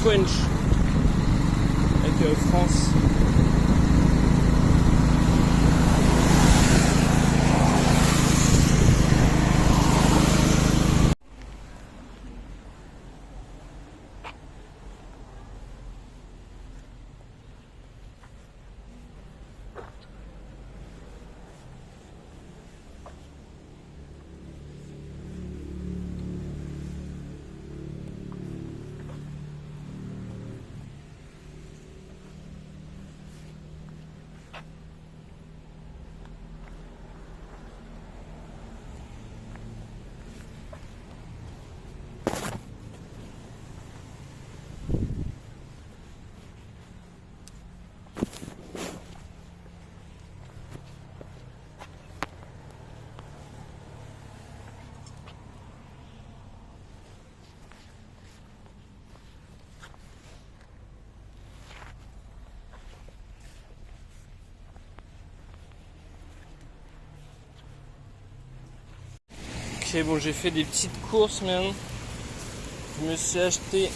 French avec France. Ok, bon, j'ai fait des petites courses maintenant. Je me suis acheté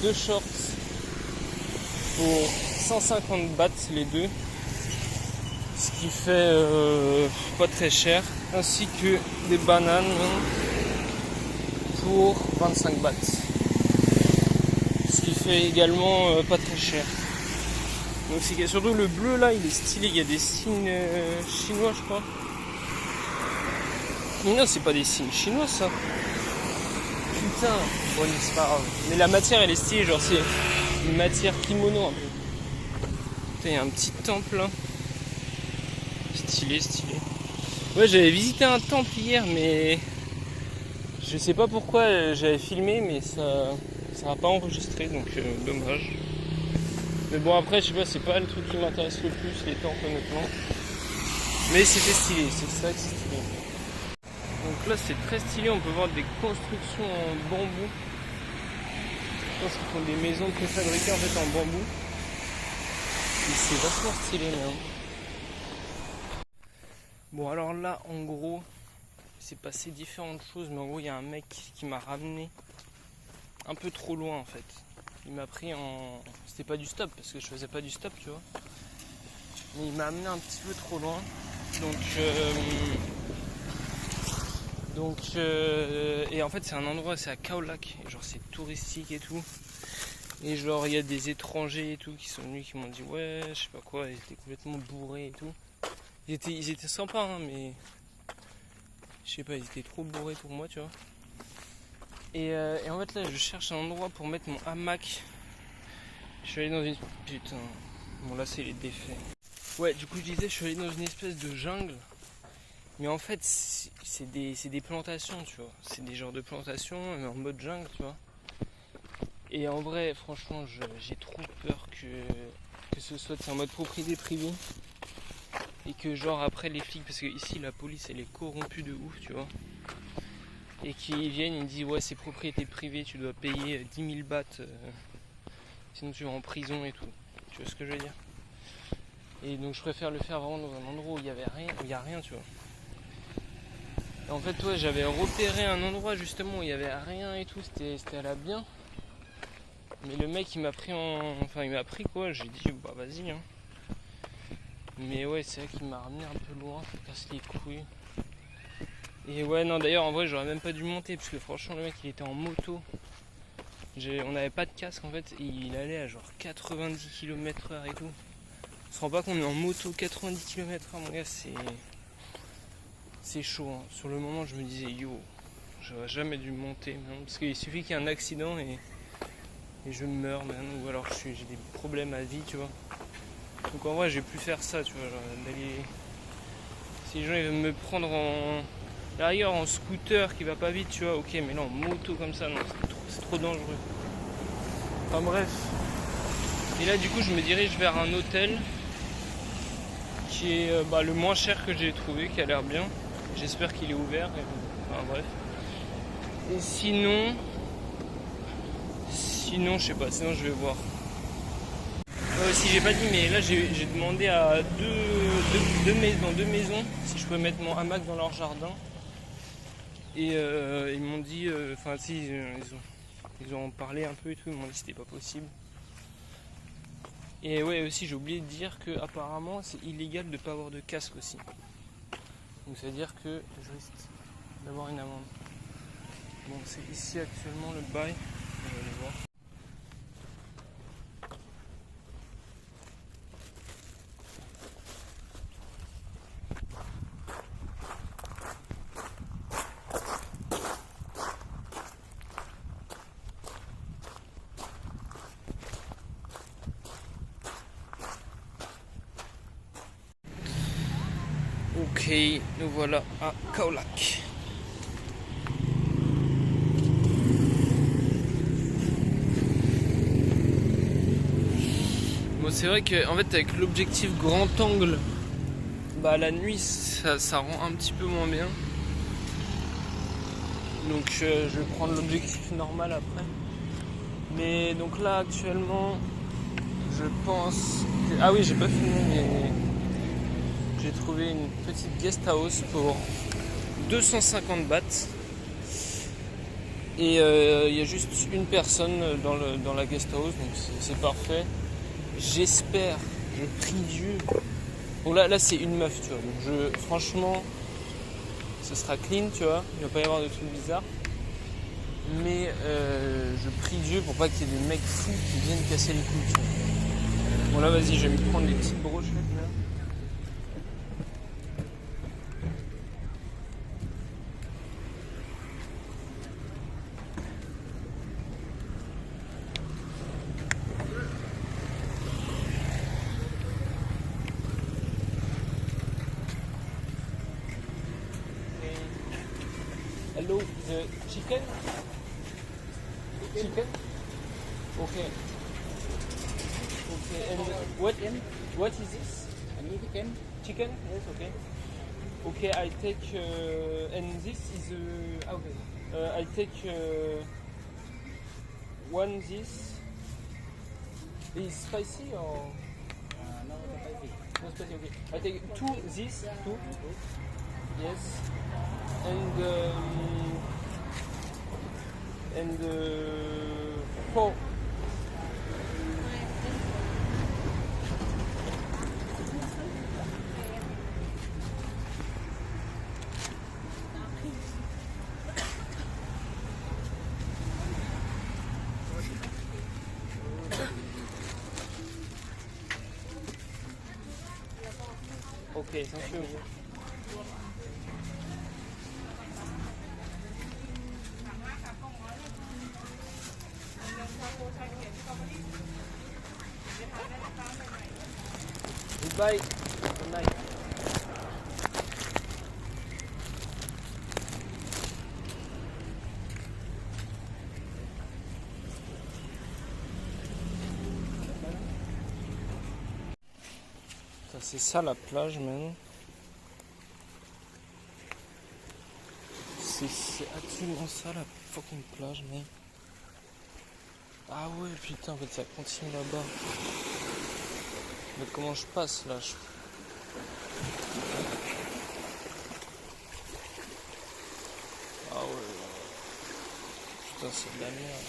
2 shorts pour 150 bahts les deux, ce qui fait pas très cher, ainsi que des bananes pour 25 bahts, ce qui fait également pas très cher. Donc c'est surtout le bleu là, il est stylé, il y a des signes chinois je crois. Mais non, c'est pas des signes chinois ça. Putain, bon c'est pas grave. Mais la matière elle est stylée, genre c'est une matière kimono un peu. Putain, il y a un petit temple là. Stylé. Ouais, j'avais visité un temple hier, mais je sais pas pourquoi j'avais filmé, mais ça n'a pas enregistré, donc dommage. Mais bon, après, je sais pas, c'est pas le truc qui m'intéresse le plus, les temples, honnêtement. Mais c'était stylé, c'est ça que c'est stylé. Donc là, c'est très stylé, on peut voir des constructions en bambou. Je pense qu'ils font des maisons préfabriquées en fait en bambou. Et c'est vachement stylé, même. Bon, alors là, en gros, c'est passé différentes choses, mais en gros, il y a un mec qui m'a ramené un peu trop loin en fait. Il m'a pris en... C'était pas du stop, parce que je faisais pas du stop, tu vois. Mais il m'a amené un petit peu trop loin. Et en fait, c'est un endroit, c'est à Khao Lak. Genre, c'est touristique et tout. Et genre, il y a des étrangers et tout qui sont venus, qui m'ont dit, ouais, je sais pas quoi, ils étaient complètement bourrés et tout. Ils étaient sympas, hein, mais... Je sais pas, ils étaient trop bourrés pour moi, tu vois. Et en fait, là, je cherche un endroit pour mettre mon hamac. Je suis allé dans une... Putain. Bon, là, c'est les défaits. Ouais, du coup, je disais, je suis allé dans une espèce de jungle. Mais en fait, c'est des plantations, tu vois. C'est des genres de plantations, mais en mode jungle, tu vois. Et en vrai, franchement, j'ai trop peur que ce soit en mode propriété privée. Et que genre après les flics, parce que ici la police elle est corrompue de ouf, tu vois. Et qu'ils viennent, ils me disent ouais c'est propriété privée, tu dois payer 10 000 bahts, sinon tu vas en prison et tout. Tu vois ce que je veux dire? Et donc je préfère le faire vraiment dans un endroit où il n'y a rien, tu vois. Et en fait ouais, j'avais repéré un endroit justement où il n'y avait rien et tout, c'était à la bien. Mais le mec il m'a pris quoi, j'ai dit bah vas-y hein. Mais ouais, c'est vrai qu'il m'a ramené un peu loin, ça casse les couilles. Et ouais, non, d'ailleurs, en vrai, j'aurais même pas dû monter parce que franchement, le mec il était en moto. On n'avait pas de casque en fait, et il allait à genre 90 km/h et tout. On se rend pas compte, on est en moto 90 km/h, mon gars, c'est chaud. Hein. Sur le moment, je me disais, yo, j'aurais jamais dû monter maintenant, parce qu'il suffit qu'il y ait un accident et je meurs maintenant, ou alors j'ai des problèmes à vie, tu vois. Donc en vrai, j'ai pu faire ça, tu vois, genre d'aller. Si les gens ils veulent me prendre derrière en scooter qui va pas vite, tu vois, ok, mais non, en moto comme ça, non, c'est trop dangereux. Enfin bref. Et là, du coup, je me dirige vers un hôtel qui est le moins cher que j'ai trouvé, qui a l'air bien. J'espère qu'il est ouvert. Enfin bref. Et sinon, je sais pas, sinon je vais voir. Si j'ai pas dit, mais là j'ai demandé à deux maisons si je pouvais mettre mon hamac dans leur jardin. Et ils m'ont dit, Ils ont parlé un peu et tout, ils m'ont dit que c'était pas possible. Et ouais, aussi j'ai oublié de dire que apparemment c'est illégal de pas avoir de casque aussi. Donc ça veut dire que je risque d'avoir une amende. Bon, c'est ici actuellement le bail, on va aller voir. Ok, nous voilà à Kaolack. Bon, c'est vrai que en fait avec l'objectif grand angle, bah la nuit ça rend un petit peu moins bien. Donc je vais prendre l'objectif normal après. Mais donc là actuellement, je pense que... Ah oui, j'ai pas filmé mais j'ai trouvé une petite guest house pour 250 bahts. Et il y a juste une personne dans la guest house, donc c'est parfait. J'espère, je prie Dieu. Bon là c'est une meuf, tu vois. Donc franchement, ce sera clean, tu vois. Il ne va pas y avoir de trucs bizarres. Mais je prie Dieu pour pas qu'il y ait des mecs fous qui viennent casser les couilles, tu vois. Bon là vas-y, je vais me prendre des petites brochettes là. Hello, the chicken? Chicken? Okay. Okay, and what is this? Chicken? Chicken? Yes, okay. Okay, I take, and this is, okay. I take one this. Is spicy or? No spicy. No spicy, okay. I take two this, two. Yes. And 4. Okay, thank you. Goodbye. Good night. C'est ça la plage, man. C'est absolument ça la fucking plage, man. Ah ouais, putain, en fait ça continue là-bas. Mais comment je passe là Ah ouais. Putain, c'est de la merde.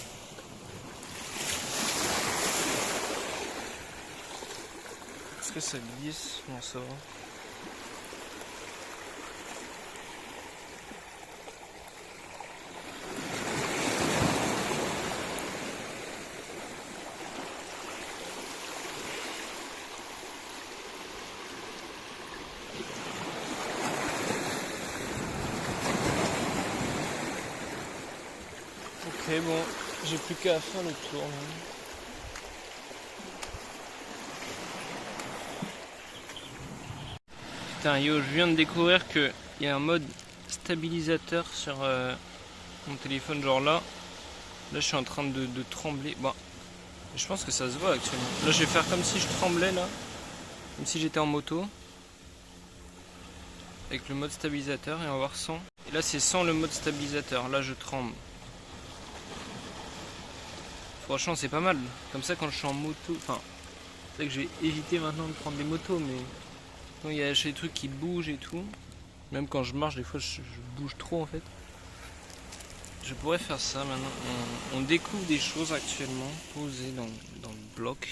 Est-ce que ça glisse? Non, ça va. Ok, bon, j'ai plus qu'à faire le tour. Putain, yo, je viens de découvrir qu'il y a un mode stabilisateur sur mon téléphone, genre là. Là, je suis en train de trembler. Bon, je pense que ça se voit actuellement. Là, je vais faire comme si je tremblais, là. Comme si j'étais en moto. Avec le mode stabilisateur, et on va voir sans. Et là, c'est sans le mode stabilisateur. Là, je tremble. Franchement, c'est pas mal. Comme ça, quand je suis en moto... Enfin, c'est vrai que je vais éviter maintenant de prendre des motos, mais... Quand il y a des trucs qui bougent et tout. Même quand je marche, des fois, je bouge trop, en fait. Je pourrais faire ça maintenant. On découvre des choses actuellement posées dans le bloc.